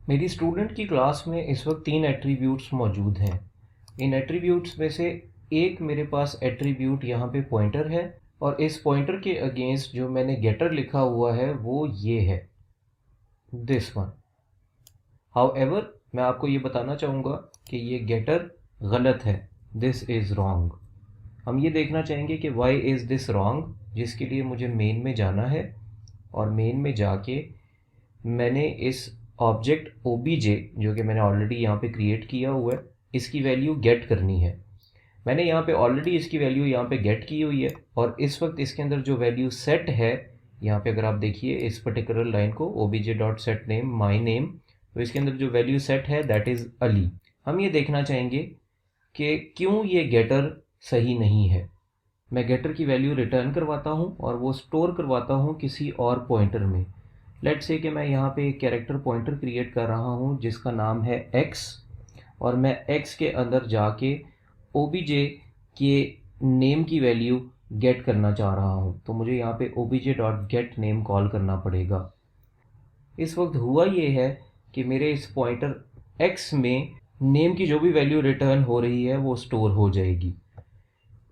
मेरी स्टूडेंट की क्लास में इस वक्त 3 एट्रीब्यूट्स मौजूद हैं। इन एट्रीब्यूट्स में से एक मेरे पास एट्रीब्यूट यहाँ पे पॉइंटर है और इस पॉइंटर के अगेंस्ट जो मैंने गेटर लिखा हुआ है वो ये है, दिस वन। हाउएवर मैं आपको ये बताना चाहूँगा कि ये गेटर गलत है, दिस इज़ रॉन्ग। हम ये देखना चाहेंगे कि वाई इज़ दिस रॉन्ग, जिसके लिए मुझे मेन में जाना है और मेन में जाके मैंने इस ऑब्जेक्ट ओबीजे जो कि मैंने ऑलरेडी यहाँ पे क्रिएट किया हुआ है, इसकी वैल्यू गेट करनी है। मैंने यहाँ पे ऑलरेडी इसकी वैल्यू यहाँ पे गेट की हुई है और इस वक्त इसके अंदर जो वैल्यू सेट है, यहाँ पे अगर आप देखिए इस पर्टिकुलर लाइन को OBJ dot set name my name, तो इसके अंदर जो वैल्यू सेट है दैट इज़ अली। हम ये देखना चाहेंगे कि क्यों ये गेटर सही नहीं है। मैं गेटर की वैल्यू रिटर्न करवाता हूँ और वो स्टोर करवाता हूँ किसी और पॉइंटर में। लेट्स से कि मैं यहाँ पे एक कैरेक्टर पॉइंटर क्रिएट कर रहा हूँ जिसका नाम है x, और मैं x के अंदर जाके obj के नेम की वैल्यू गेट करना चाह रहा हूँ। तो मुझे यहाँ पे obj.get नेम कॉल करना पड़ेगा। इस वक्त हुआ ये है कि मेरे इस पॉइंटर x में नेम की जो भी वैल्यू रिटर्न हो रही है वो स्टोर हो जाएगी।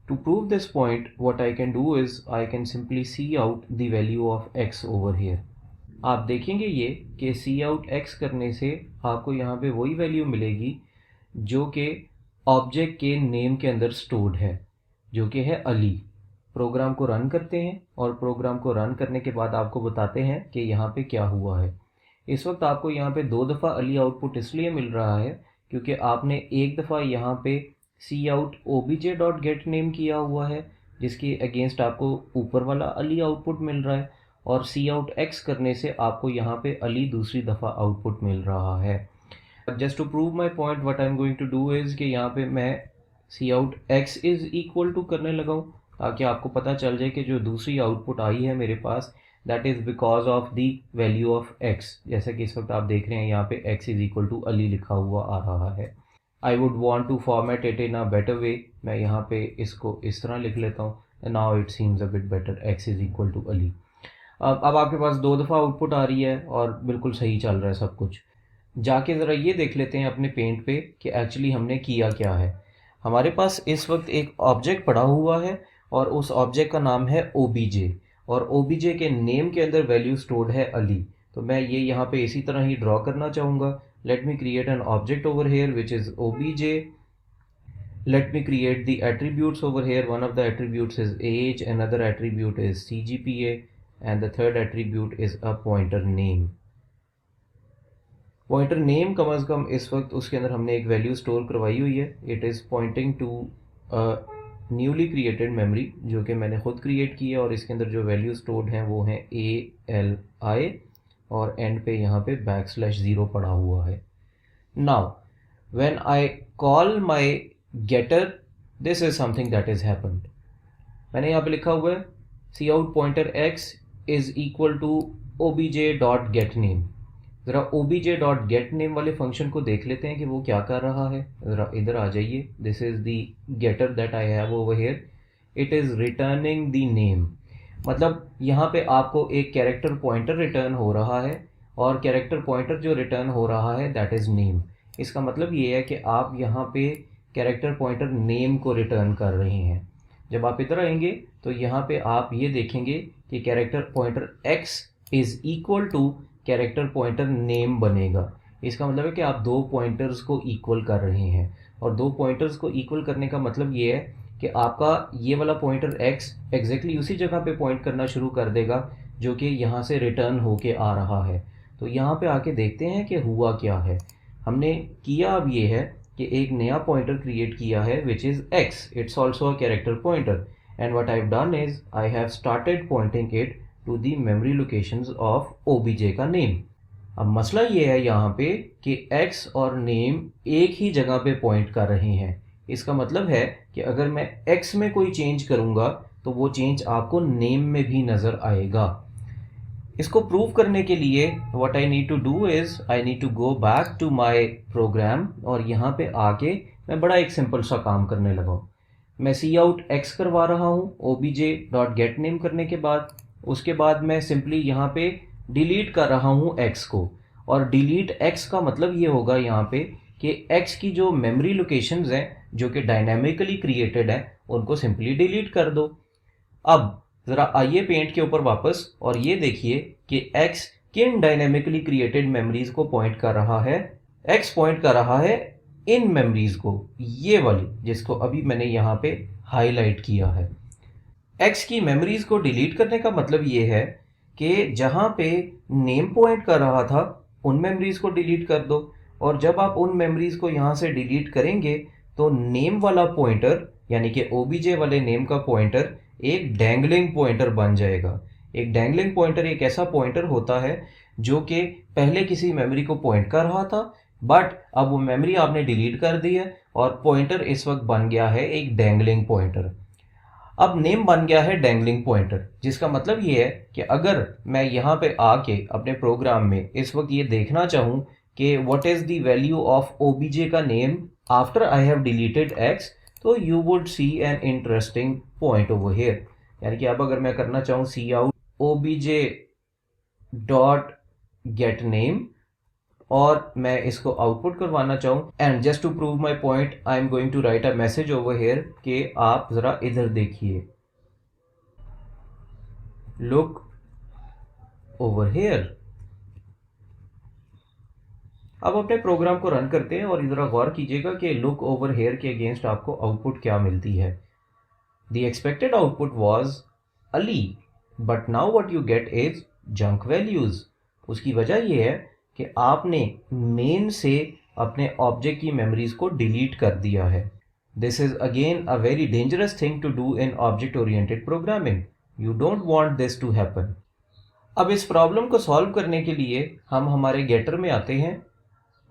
To prove this point, what I can do is I can simply see out the value of x over here. आप देखेंगे ये कि सी आउट एक्स करने से आपको यहाँ पे वही वैल्यू मिलेगी जो कि ऑब्जेक्ट के नेम के अंदर स्टोर्ड है, जो कि है अली। प्रोग्राम को रन करते हैं और प्रोग्राम को रन करने के बाद आपको बताते हैं कि यहाँ पे क्या हुआ है। इस वक्त आपको यहाँ पे 2 दफ़ा अली आउटपुट इसलिए मिल रहा है क्योंकि आपने एक दफ़ा यहाँ पे cout obj dot get name किया हुआ है, जिसके अगेंस्ट आपको ऊपर वाला अली आउटपुट मिल रहा है, और सी आउट एक्स करने से आपको यहाँ पे अली दूसरी दफ़ा आउटपुट मिल रहा है। Just to prove my point what I am going to do is कि यहाँ पे मैं cout x is equal to करने लगा हूँ ताकि आपको पता चल जाए कि जो दूसरी आउटपुट आई है मेरे पास that is because of the value of x. जैसा कि इस वक्त आप देख रहे हैं यहाँ पे x is equal to Ali लिखा हुआ आ रहा है। I would want to format it in a better way. मैं यहाँ पे इसको इस तरह लिख लेता हूँ। Now it seems a bit better, x is equal to Ali. अब आपके पास 2 दफ़ा आउटपुट आ रही है और बिल्कुल सही चल रहा है सब कुछ। जाके ज़रा ये देख लेते हैं अपने पेंट पे कि एक्चुअली हमने किया क्या है। हमारे पास इस वक्त एक ऑब्जेक्ट पड़ा हुआ है और उस ऑब्जेक्ट का नाम है ओबीजे, और ओबीजे के नेम के अंदर वैल्यू स्टोर्ड है अली। तो मैं ये यहाँ पे इसी तरह ही ड्रॉ करना चाहूँगा। Let me create an object over here which is OBJ. Let me create the attributes over here. One of the attributes is age, another attribute is CGPA, and the third attribute is a pointer name. Pointer name कम से कम इस वक्त उसके अंदर हमने एक value store करवाई हुई है। It is pointing to newly created memory जो कि मैंने खुद क्रिएट की है, और इसके अंदर जो वैल्यू स्टोर्ड हैं वो हैं ALI, और एंड पे यहाँ पे \0 पड़ा हुआ है। Now when I call my getter, this is something that is happened. मैंने यहाँ पे लिखा हुआ है cout pointer x is equal to obj dot get name. ज़रा ओबीजे डॉट गेट नेम वाले फंक्शन को देख लेते हैं कि वो क्या कर रहा है। ज़रा इधर आ जाइए। This is the getter that I have over here. It is returning the name. मतलब यहाँ पे आपको एक कैरेक्टर पॉइंटर रिटर्न हो रहा है, और कैरेक्टर पॉइंटर जो रिटर्न हो रहा है दैट इज़ नेम। इसका मतलब ये है कि आप यहाँ पे कैरेक्टर पॉइंटर नेम को रिटर्न कर रहे हैं। जब आप इधर आएंगे तो यहाँ पे आप ये देखेंगे कि character pointer x is equal to character pointer name बनेगा। इसका मतलब है कि आप 2 पॉइंटर्स को इक्वल कर रहे हैं, और 2 पॉइंटर्स को इक्वल करने का मतलब ये है कि आपका ये वाला पॉइंटर x एग्जैक्टली उसी जगह पे पॉइंट करना शुरू कर देगा जो कि यहाँ से रिटर्न होके आ रहा है। तो यहाँ पे आके देखते हैं कि हुआ क्या है। हमने किया अब ये है कि एक नया पॉइंटर क्रिएट किया है which is x. It's also a character pointer, and what I have done is I have started pointing it to the memory locations of OBJ का नेम। अब मसला ये है यहाँ पे कि x और नेम एक ही जगह पे पॉइंट कर रहे हैं। इसका मतलब है कि अगर मैं x में कोई चेंज करूँगा तो वो चेंज आपको नेम में भी नज़र आएगा। इसको प्रूव करने के लिए what I need to do is I need to go back to my program, और यहाँ पे आके मैं बड़ा एक सिंपल सा काम करने लगा हूँ। मैं सी आउट एक्स करवा रहा हूँ ओबीजे डॉट गेट नेम करने के बाद। उसके बाद मैं सिंपली यहाँ पे डिलीट कर रहा हूँ एक्स को, और डिलीट x का मतलब ये होगा यहाँ पे कि x की जो मेमोरी लोकेशंस हैं जो कि डायनामिकली क्रिएटेड है उनको सिंपली डिलीट कर दो। अब ज़रा आइए पेंट के ऊपर वापस और ये देखिए कि x किन डायनामिकली क्रिएटेड मेमोरीज को पॉइंट कर रहा है। x पॉइंट कर रहा है इन मेमोरीज को, ये वाली जिसको अभी मैंने यहाँ पे हाईलाइट किया है। x की मेमोरीज को डिलीट करने का मतलब ये है कि जहाँ पे नेम पॉइंट कर रहा था उन मेमोरीज को डिलीट कर दो, और जब आप उन मेमोरीज को यहाँ से डिलीट करेंगे तो नेम वाला पॉइंटर यानी कि ओबीजे वाले नेम का पॉइंटर एक डैंगलिंग पॉइंटर बन जाएगा। एक डैंगलिंग पॉइंटर एक ऐसा पॉइंटर होता है जो कि पहले किसी मेमोरी को पॉइंट कर रहा था, बट अब वो मेमोरी आपने डिलीट कर दी है और पॉइंटर इस वक्त बन गया है एक डैंगलिंग पॉइंटर। अब नेम बन गया है डैंगलिंग पॉइंटर, जिसका मतलब ये है कि अगर मैं यहाँ पे आके अपने प्रोग्राम में इस वक्त ये देखना चाहूँ कि what is the value of OBJ का name after I have deleted x, तो you would see an interesting point over here. यानी कि अब अगर मैं करना चाहूँ cout obj dot get name और मैं इसको आउटपुट करवाना चाहूँ, and just to prove my point I am going to write a message over here कि आप ज़रा इधर देखिए, लुक ओवर हेयर। अब अपने प्रोग्राम को रन करते हैं और ज़रा गौर कीजिएगा कि लुक ओवर हेयर के अगेंस्ट आपको आउटपुट क्या मिलती है। The expected output was Ali, but now what you get is junk values. उसकी वजह यह है कि आपने मेन से अपने ऑब्जेक्ट की मेमोरीज को डिलीट कर दिया है। This is again a very dangerous thing to do in object oriented programming. You don't want this to happen. अब इस प्रॉब्लम को सॉल्व करने के लिए हम हमारे गेटर में आते हैं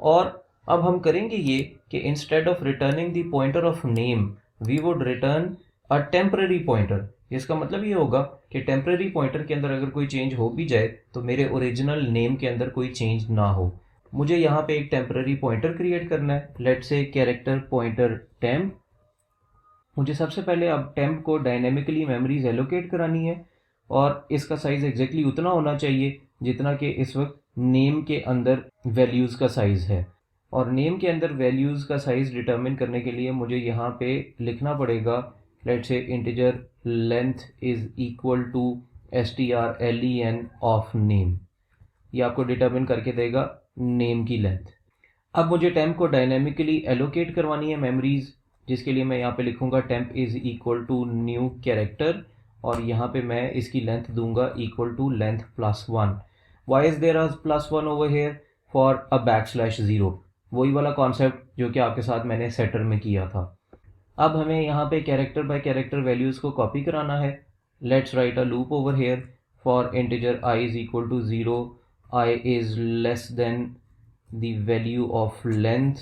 और अब हम करेंगे ये कि instead of returning the pointer of name we would return a temporary pointer. इसका मतलब ये होगा कि टेम्पररी पॉइंटर के अंदर अगर कोई चेंज हो भी जाए तो मेरे ओरिजिनल नेम के अंदर कोई चेंज ना हो। मुझे यहाँ पे एक टेम्पररी पॉइंटर क्रिएट करना है, let's say character pointer temp. मुझे सबसे पहले अब टेम्प को डायनेमिकली मेमोरीज एलोकेट करानी है और इसका साइज़ एग्जैक्टली उतना होना चाहिए जितना कि इस वक्त नेम के अंदर वैल्यूज़ का साइज़ है। और नेम के अंदर वैल्यूज़ का साइज़ डिटरमिन करने के लिए मुझे यहाँ पे लिखना पड़ेगा, let's say integer length is equal to strlen of name. ये आपको डिटरमिन करके देगा नेम की लेंथ। अब मुझे टेम्प को डायनेमिकली एलोकेट करवानी है मेमोरीज, जिसके लिए मैं यहाँ पे लिखूँगा temp is equal to new character और यहाँ पे मैं इसकी लेंथ दूंगा equal to length +1। Why is there +1 over here? For a \0। वही वाला कॉन्सेप्ट जो कि आपके साथ मैंने सेटर में किया था। अब हमें यहाँ पे कैरेक्टर बाय कैरेक्टर वैल्यूज़ को कॉपी कराना है। Let's write a loop over here for integer i is equal to 0, i is less than the value of length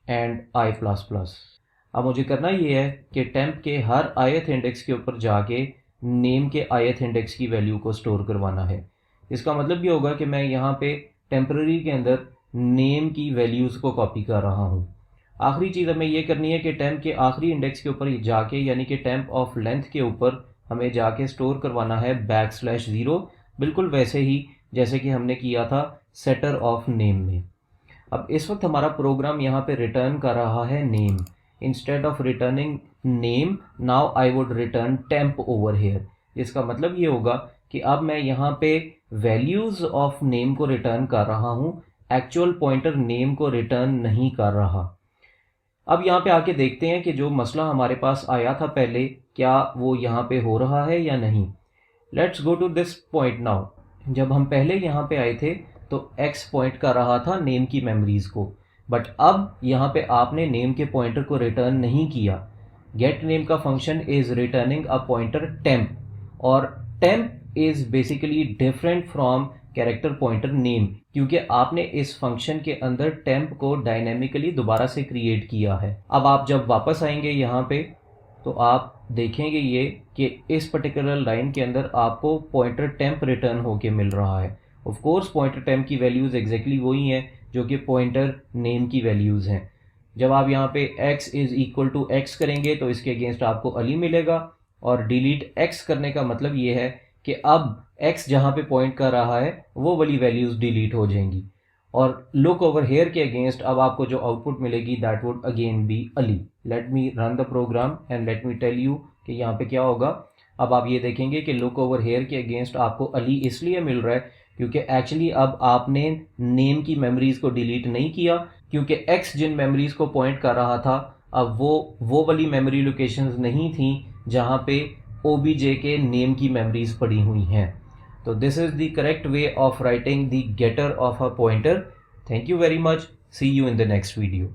and i++। अब मुझे करना ये है कि टेम्प के हर ith इंडेक्स के ऊपर जाके नेम के ith इंडेक्स की वैल्यू को स्टोर करवाना है। इसका मतलब ये होगा कि मैं यहाँ पे टेम्पररी के अंदर नेम की वैल्यूज़ को कॉपी कर रहा हूँ। आखिरी चीज़ हमें ये करनी है कि टेम्प के आखिरी इंडेक्स के ऊपर जाके यानी कि टेम्प ऑफ लेंथ के ऊपर हमें जाके स्टोर करवाना है \0, बिल्कुल वैसे ही जैसे कि हमने किया था सेटर ऑफ नेम में। अब इस वक्त हमारा प्रोग्राम यहाँ पे रिटर्न कर रहा है name. Instead of returning name now I would return temp over here. इसका मतलब ये होगा कि अब मैं यहाँ पे वैल्यूज़ ऑफ नेम को रिटर्न कर रहा हूँ, एक्चुअल पॉइंटर नेम को रिटर्न नहीं कर रहा। अब यहाँ पे आके देखते हैं कि जो मसला हमारे पास आया था पहले, क्या वो यहाँ पे हो रहा है या नहीं। Let's go to this point now. जब हम पहले यहाँ पे आए थे तो x पॉइंट कर रहा था नेम की मेमोरीज़ को, बट अब यहाँ पे आपने नेम के पॉइंटर को रिटर्न नहीं किया। गेट नेम का function is returning a pointer temp, और temp is basically different from character pointer name, क्योंकि आपने इस फंक्शन के अंदर टेम्प को डायनेमिकली दोबारा से क्रिएट किया है। अब आप जब वापस आएंगे यहाँ पे तो आप देखेंगे ये कि इस पर्टिकुलर लाइन के अंदर आपको पॉइंटर टेम्प रिटर्न होके मिल रहा है। ऑफ कोर्स पॉइंटर टेम्प की वैल्यूज़ एग्जैक्टली वही हैं जो कि पॉइंटर नेम की वैल्यूज़ हैं। जब आप यहाँ पे x is equal to x करेंगे तो इसके अगेंस्ट आपको अली मिलेगा, और डिलीट x करने का मतलब ये है कि अब x जहाँ पे पॉइंट कर रहा है वो वाली वैल्यूज़ डिलीट हो जाएंगी। और लुक ओवर हेयर के अगेंस्ट अब आपको जो आउटपुट मिलेगी that would again be Ali. Let me run the program and let me tell you कि यहाँ पे क्या होगा। अब आप ये देखेंगे कि लुक ओवर हेयर के अगेंस्ट आपको अली इसलिए मिल रहा है क्योंकि एक्चुअली अब आपने नेम की मेमोरीज को डिलीट नहीं किया, क्योंकि एक्स जिन मेमोरीज को पॉइंट कर रहा था अब वो वाली मेमोरी लोकेशंस नहीं थी जहाँ पे ओबीजे के नेम की मेमोरीज पड़ी हुई हैं। तो this is the correct way of writing the getter of a pointer. Thank you very much, see you in the next video.